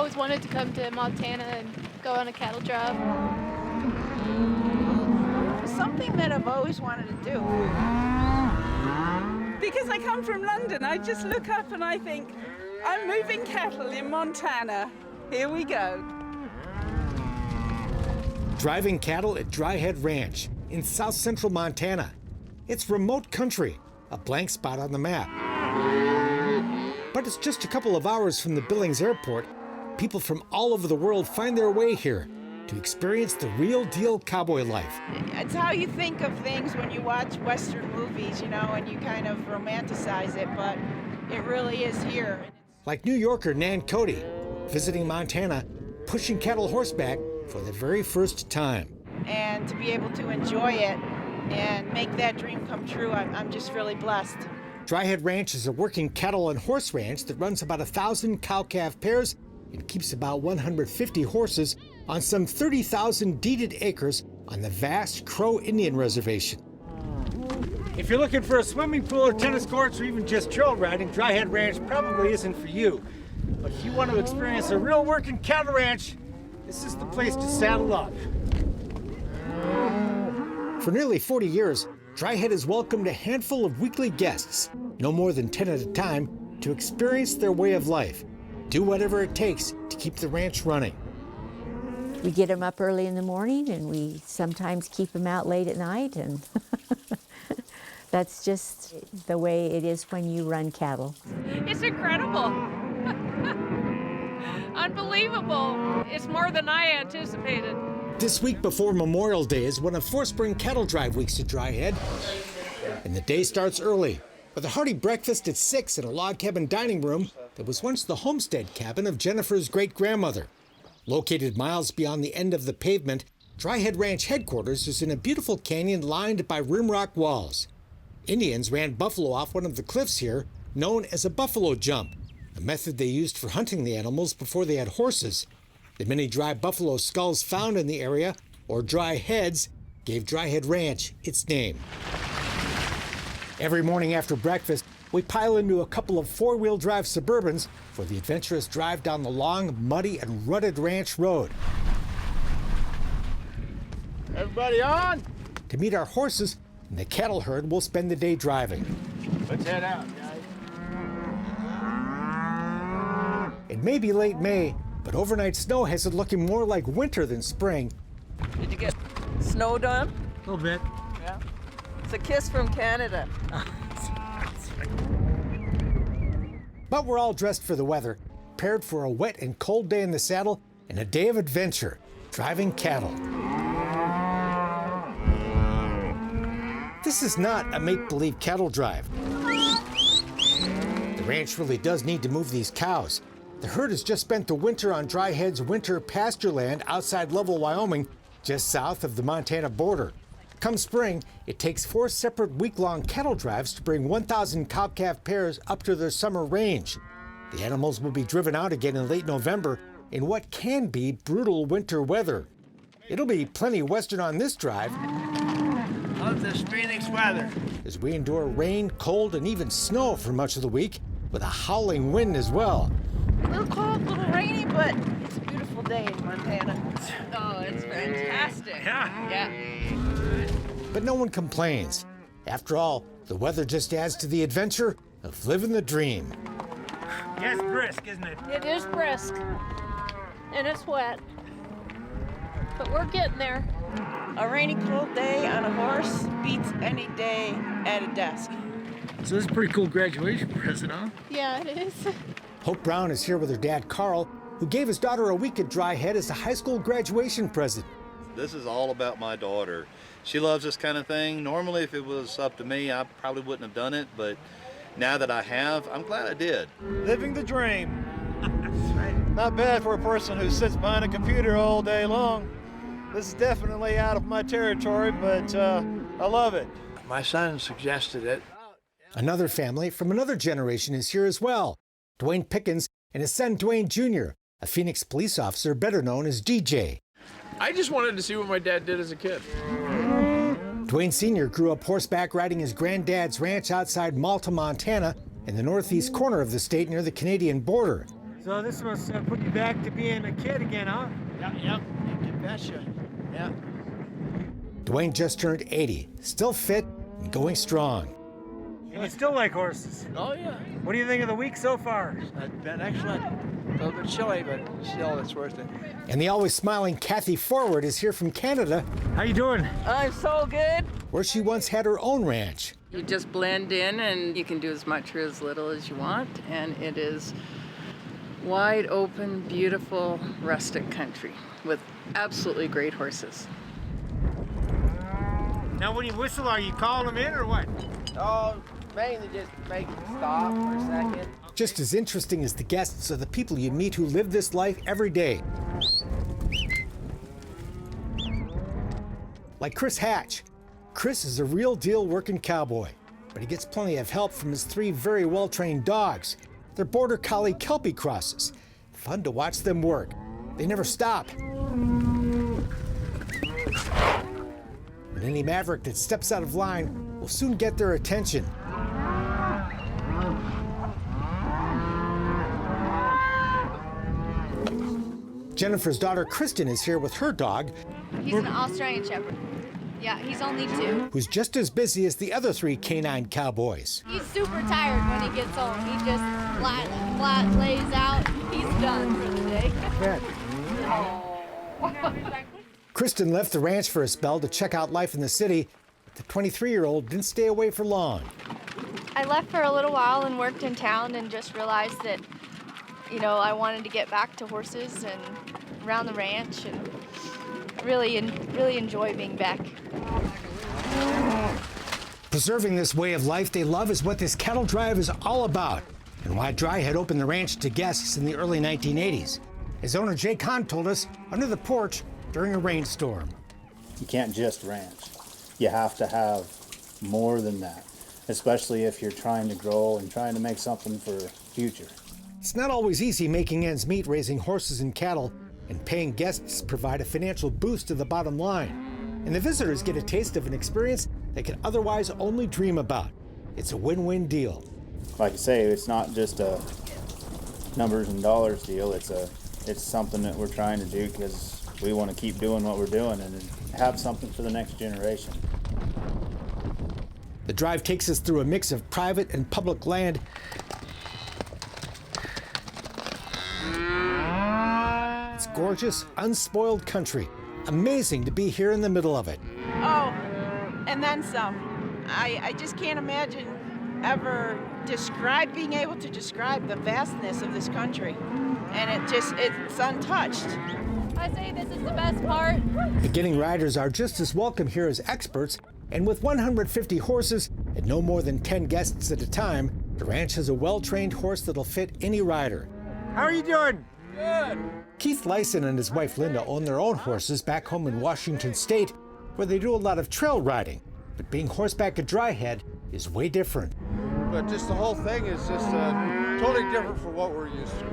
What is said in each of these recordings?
always wanted to come to Montana and go on a cattle drive. Something that I've always wanted to do. Because I come from London, I just look up and I think, I'm moving cattle in Montana. Here we go. Driving cattle at Dryhead Ranch in south central Montana. It's remote country, a blank spot on the map. But it's just a couple of hours from the Billings Airport. People from all over the world find their way here to experience the real deal cowboy life. It's how you think of things when you watch Western movies, you know, and you kind of romanticize it, but it really is here. Like New Yorker Nan Cody, visiting Montana, pushing cattle horseback for the very first time. And to be able to enjoy it and make that dream come true, I'm just really blessed. Dryhead Ranch is a working cattle and horse ranch that runs about 1,000 cow-calf pairs and keeps about 150 horses on some 30,000 deeded acres on the vast Crow Indian Reservation. If you're looking for a swimming pool or tennis courts or even just trail riding, Dryhead Ranch probably isn't for you. But if you want to experience a real working cattle ranch, this is the place to saddle up. For nearly 40 years, Dryhead has welcomed a handful of weekly guests, no more than 10 at a time, to experience their way of life. Do whatever it takes to keep the ranch running. We get them up early in the morning and we sometimes keep them out late at night, and that's just the way it is when you run cattle. It's incredible. Unbelievable. It's more than I anticipated. This week before Memorial Day is one of 4 spring cattle drive weeks at Dryhead. And the day starts early with a hearty breakfast at 6 in a log cabin dining room that was once the homestead cabin of Jennifer's great-grandmother. Located miles beyond the end of the pavement, Dryhead Ranch headquarters is in a beautiful canyon lined by rimrock walls. Indians ran buffalo off one of the cliffs here, known as a buffalo jump, a method they used for hunting the animals before they had horses. The many dry buffalo skulls found in the area, or dry heads, gave Dryhead Ranch its name. Every morning after breakfast, we pile into a couple of 4-wheel drive Suburbans for the adventurous drive down the long, muddy, and rutted ranch road. Everybody on? To meet our horses and the cattle herd, we'll spend the day driving. Let's head out, guys. It may be late May, but overnight snow has it looking more like winter than spring. Did you get snowed on? A little bit. Yeah. It's a kiss from Canada. But we're all dressed for the weather, prepared for a wet and cold day in the saddle and a day of adventure, driving cattle. This is not a make-believe cattle drive. The ranch really does need to move these cows. The herd has just spent the winter on Dryhead's winter pasture land outside Lovell, Wyoming, just south of the Montana border. Come spring, it takes 4 separate week-long cattle drives to bring 1,000 cow-calf pairs up to their summer range. The animals will be driven out again in late November in what can be brutal winter weather. It'll be plenty western on this drive. Love this Phoenix weather. As we endure rain, cold, and even snow for much of the week, with a howling wind as well. A little cold, a little rainy, but it's a beautiful day in Montana. Oh, it's fantastic. Yeah. But no one complains. After all, the weather just adds to the adventure of living the dream. Yeah, it's brisk, isn't it? It is brisk, and it's wet, but we're getting there. A rainy, cold day on a horse beats any day at a desk. So this is a pretty cool graduation present, huh? Yeah, it is. Hope Brown is here with her dad, Carl, who gave his daughter a week at Dryhead as a high school graduation present. This is all about my daughter. She loves this kind of thing. Normally, if it was up to me, I probably wouldn't have done it, but now that I have, I'm glad I did. Living the dream. Not bad for a person who sits behind a computer all day long. This is definitely out of my territory, but I love it. My son suggested it. Another family from another generation is here as well. Dwayne Pickens and his son Dwayne Jr., a Phoenix police officer better known as DJ. I just wanted to see what my dad did as a kid. Dwayne Sr. grew up horseback riding his granddad's ranch outside Malta, Montana, in the northeast corner of the state near the Canadian border. So this must put you back to being a kid again, huh? Yep, you betcha. Yeah. Dwayne just turned 80, still fit and going strong. And you still like horses. Oh, yeah. What do you think of the week so far? It's been excellent. A little bit chilly, but still, it's worth it. And the always smiling Kathy Forward is here from Canada, How you doing? I'm so good. where she once had her own ranch. You just blend in and you can do as much or as little as you want. And it is wide open, beautiful, rustic country with absolutely great horses. Now when you whistle, are you calling them in or what? Oh, mainly just make it stop for a second. Just as interesting as the guests are the people you meet who live this life every day. Like Chris Hatch. Chris is a real deal working cowboy, but he gets plenty of help from his 3 very well-trained dogs. They're Border Collie Kelpie crosses. Fun to watch them work. They never stop. And any maverick that steps out of line will soon get their attention. Jennifer's daughter Kristen is here with her dog, He's an Australian Shepherd. Yeah, he's only 2. who's just as busy as the other 3 canine cowboys. He's super tired when he gets home. He just flat lays out. He's done for the day. Kristen left the ranch for a spell to check out life in the city, but the 23-year-old didn't stay away for long. I left for a little while and worked in town and just realized that, you know, I wanted to get back to horses and around the ranch and really enjoy being back. Preserving this way of life they love is what this cattle drive is all about, and why Dryhead opened the ranch to guests in the early 1980s. As owner Jay Kahn told us under the porch during a rainstorm. You can't just ranch. You have to have more than that, especially if you're trying to grow and trying to make something for the future. It's not always easy making ends meet raising horses and cattle, and paying guests provide a financial boost to the bottom line. And the visitors get a taste of an experience they can otherwise only dream about. It's a win-win deal. Like I say, it's not just a numbers and dollars deal. It's something that we're trying to do because we want to keep doing what we're doing and have something for the next generation. The drive takes us through a mix of private and public land. It's gorgeous, unspoiled country. Amazing to be here in the middle of it. Oh, and then some. I just can't imagine ever being able to describe the vastness of this country. And it's untouched. I say this is the best part. Beginning riders are just as welcome here as experts, and with 150 horses and no more than 10 guests at a time, the ranch has a well-trained horse that'll fit any rider. How are you doing? Good. Keith Lyson and his wife Linda own their own horses back home in Washington State, where they do a lot of trail riding. But being horseback at Dryhead is way different. But just the whole thing is just totally different from what we're used to.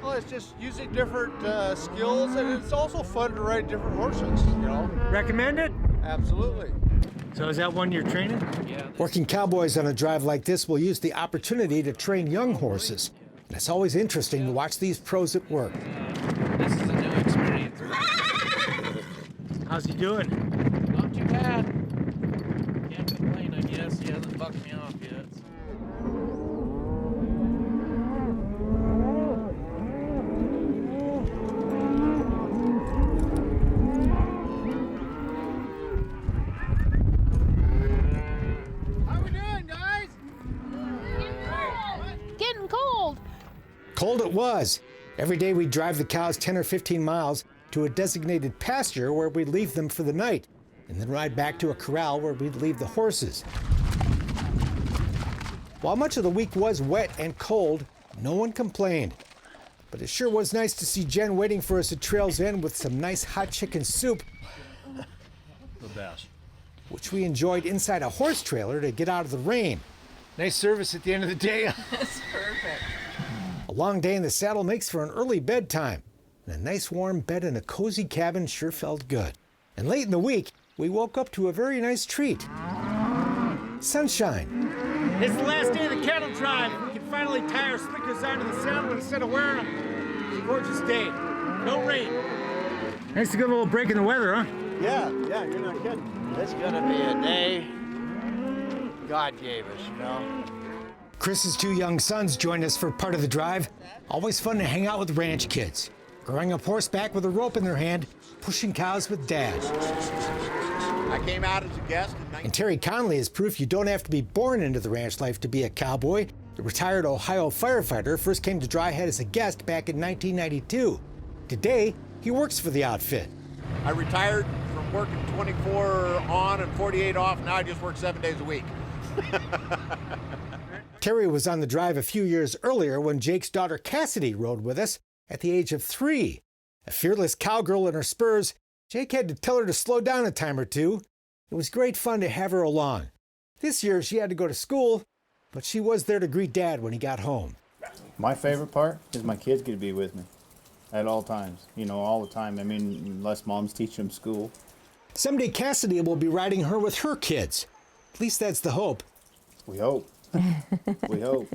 Well, it's just using different skills, and it's also fun to ride different horses, you know? Recommend it? Absolutely. So is that one you're training? Yeah. Working cowboys on a drive like this will use the opportunity to train young horses. And it's always interesting to watch these pros at work. This is a new experience. How's he doing? Not too bad. Can't complain, I guess. He hasn't bucked me off yet. How we doing, guys? Getting cold. Cold it was. Every day we'd drive the cows 10 or 15 miles to a designated pasture where we'd leave them for the night, and then ride back to a corral where we'd leave the horses. While much of the week was wet and cold, no one complained. But it sure was nice to see Jen waiting for us at Trail's End with some nice hot chicken soup, The best. which we enjoyed inside a horse trailer to get out of the rain. Nice service at the end of the day. That's perfect. A long day in the saddle makes for an early bedtime, and a nice warm bed in a cozy cabin sure felt good. And late in the week, we woke up to a very nice treat. Sunshine. It's the last day of the cattle drive. We can finally finally tie our slickers onto the saddle instead of wearing them. It's a gorgeous day. No rain. Nice to get a little break in the weather, huh? Yeah, you're not kidding. It's gonna be a day God gave us, you know? Chris's two young sons joined us for part of the drive. Always fun to hang out with ranch kids. Growing up horseback with a rope in their hand, pushing cows with Dad. I came out as a guest And Terry Conley is proof you don't have to be born into the ranch life to be a cowboy. The retired Ohio firefighter first came to Dryhead as a guest back in 1992. Today, he works for the outfit. I retired from working 24 on and 48 off. Now I just work 7 days a week. Terry was on the drive a few years earlier when Jake's daughter Cassidy rode with us at the age of 3. A fearless cowgirl in her spurs, Jake had to tell her to slow down a time or two. It was great fun to have her along. This year she had to go to school, but she was there to greet Dad when he got home. My favorite part is my kids get to be with me at all times, you know, all the time. I mean, unless Mom's teaching them school. Someday Cassidy will be riding her with her kids. At least that's the hope. We hope. We hope.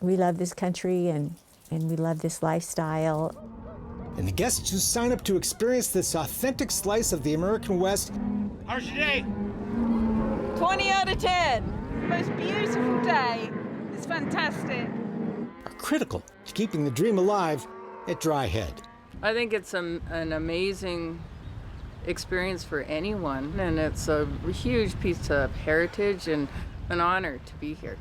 We love this country and we love this lifestyle. And the guests who sign up to experience this authentic slice of the American West. How's your day? 20 out of 10. Most beautiful day. It's fantastic. Are critical to keeping the dream alive at Dryhead. I think it's an amazing experience for anyone, and it's a huge piece of heritage and an honor to be here.